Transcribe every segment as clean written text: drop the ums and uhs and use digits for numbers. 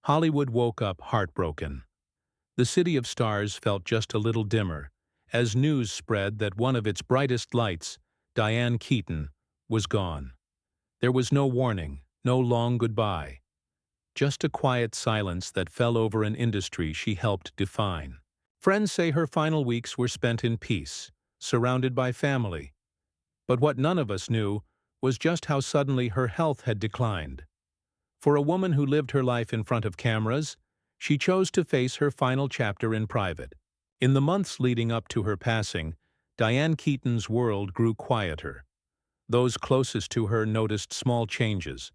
Hollywood woke up heartbroken. The city of stars felt just a little dimmer, as news spread that one of its brightest lights, Diane Keaton, was gone. There was no warning, no long goodbye. Just a quiet silence that fell over an industry she helped define. Friends say her final weeks were spent in peace, surrounded by family. But what none of us knew was just how suddenly her health had declined. For a woman who lived her life in front of cameras, she chose to face her final chapter in private. In the months leading up to her passing, Diane Keaton's world grew quieter. Those closest to her noticed small changes: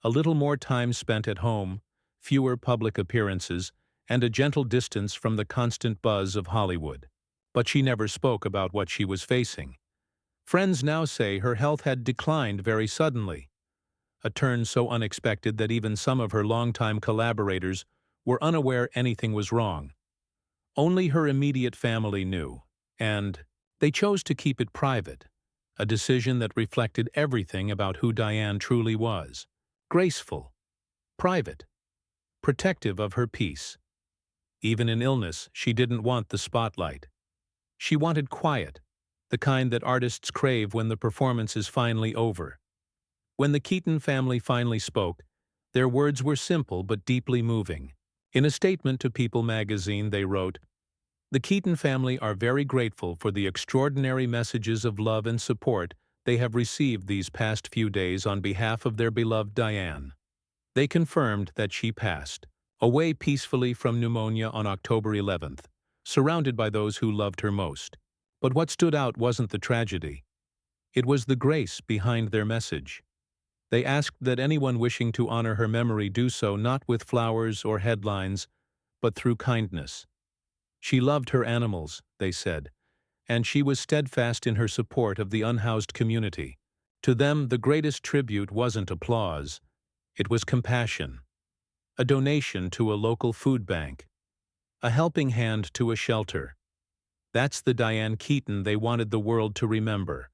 a little more time spent at home, fewer public appearances, and a gentle distance from the constant buzz of Hollywood. But she never spoke about what she was facing. Friends now say her health had declined very suddenly, a turn so unexpected that even some of her longtime collaborators were unaware anything was wrong. Only her immediate family knew, and they chose to keep it private, a decision that reflected everything about who Diane truly was: graceful, private, protective of her peace. Even in illness, she didn't want the spotlight. She wanted quiet, the kind that artists crave when the performance is finally over. When the Keaton family finally spoke, their words were simple but deeply moving. In a statement to People magazine, they wrote, "The Keaton family are very grateful for the extraordinary messages of love and support they have received these past few days on behalf of their beloved Diane." They confirmed that she passed away peacefully from pneumonia on October 11th, surrounded by those who loved her most. But what stood out wasn't the tragedy. It was the grace behind their message. They asked that anyone wishing to honor her memory do so not with flowers or headlines, but through kindness. She loved her animals, they said, and she was steadfast in her support of the unhoused community. To them, the greatest tribute wasn't applause. It was compassion. A donation to a local food bank. A helping hand to a shelter. That's the Diane Keaton they wanted the world to remember.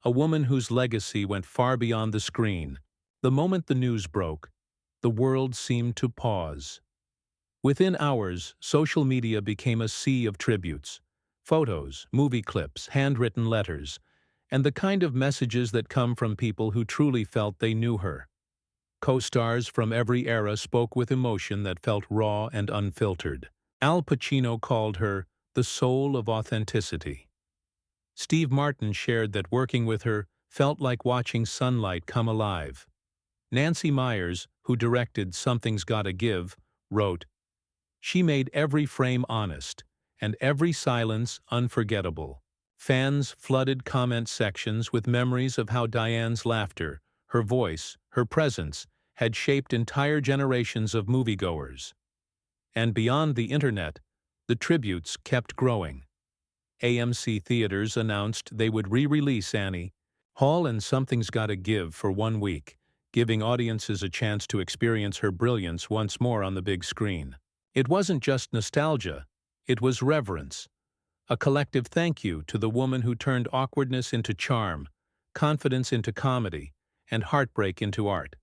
A woman whose legacy went far beyond the screen. The moment the news broke, the world seemed to pause. Within hours, social media became a sea of tributes. Photos, movie clips, handwritten letters, and the kind of messages that come from people who truly felt they knew her. Co-stars from every era spoke with emotion that felt raw and unfiltered. Al Pacino called her the soul of authenticity. Steve Martin shared that working with her felt like watching sunlight come alive. Nancy Meyers, who directed Something's Gotta Give, wrote, "She made every frame honest, and every silence unforgettable." Fans flooded comment sections with memories of how Diane's laughter, her voice, her presence had shaped entire generations of moviegoers. And beyond the internet, the tributes kept growing. AMC Theaters announced they would re-release Annie Hall and Something's Gotta Give for 1 week, giving audiences a chance to experience her brilliance once more on the big screen. It wasn't just nostalgia, it was reverence. A collective thank you to the woman who turned awkwardness into charm, confidence into comedy, and heartbreak into art.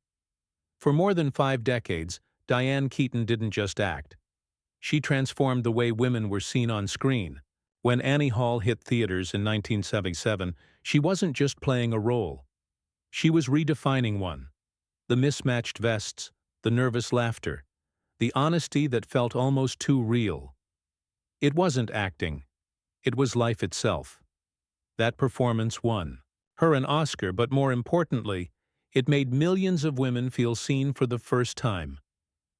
For more than 5 decades, Diane Keaton didn't just act. She transformed the way women were seen on screen. When Annie Hall hit theaters in 1977, she wasn't just playing a role. She was redefining one. The mismatched vests, the nervous laughter, the honesty that felt almost too real. It wasn't acting. It was life itself. That performance won her an Oscar, but more importantly, it made millions of women feel seen for the first time.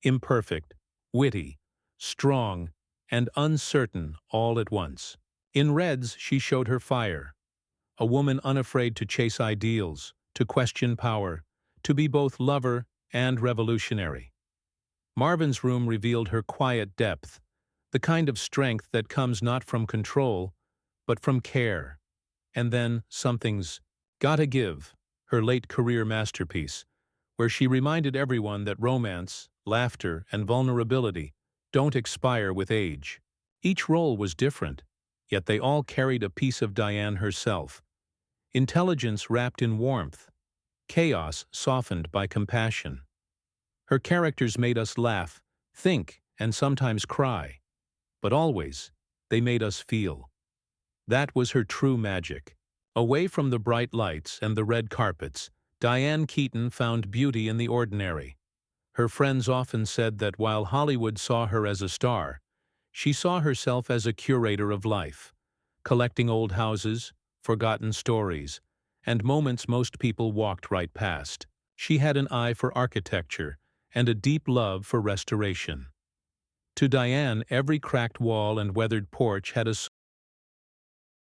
Imperfect, witty, strong, and uncertain all at once. In Reds, she showed her fire. A woman unafraid to chase ideals, to question power, to be both lover and revolutionary. Marvin's Room revealed her quiet depth, the kind of strength that comes not from control, but from care. And then Something's Gotta Give, her late career masterpiece, where she reminded everyone that romance, laughter, and vulnerability don't expire with age. Each role was different, yet they all carried a piece of Diane herself. Intelligence wrapped in warmth, chaos softened by compassion. Her characters made us laugh, think, and sometimes cry. But always, they made us feel. That was her true magic. Away from the bright lights and the red carpets, Diane Keaton found beauty in the ordinary. Her friends often said that while Hollywood saw her as a star, she saw herself as a curator of life, collecting old houses, forgotten stories, and moments most people walked right past. She had an eye for architecture and a deep love for restoration. To Diane, every cracked wall and weathered porch had a